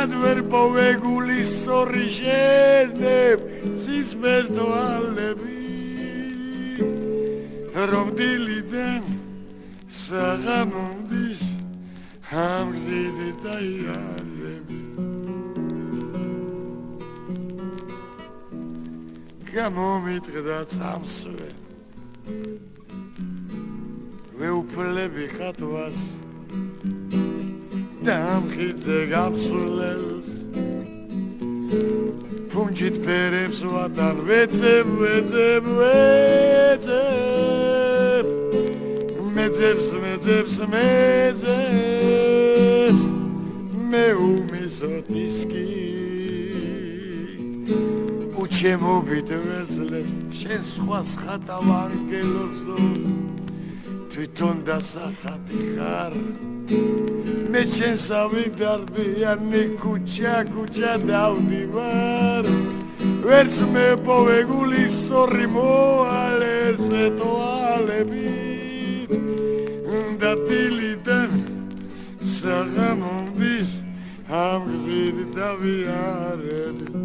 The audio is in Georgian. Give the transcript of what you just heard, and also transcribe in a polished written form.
Tad ver poveguli sorrișene, ți smertoalebi. Rom diliden, sagamondis, ham gzidi daialebi. Gamomitra tsamsve, veuplebi khatvas. Დამხიძე გაფსულელს ფუნჯით ფერებს ვატარ ვეძებ მეძებს მე უმისოთ ისკი უჩემობით ვერძლებს შენ სხვა ხატავ ანგელოსო თვითონ დასახატი ხარ მე შენს ავიდარდიანი ქუჩა დავდივარ ვერც მე პოვეგული სწორი მოალერს ეტოალებით და დილიდან საღამომდის ამ გზით დავიარები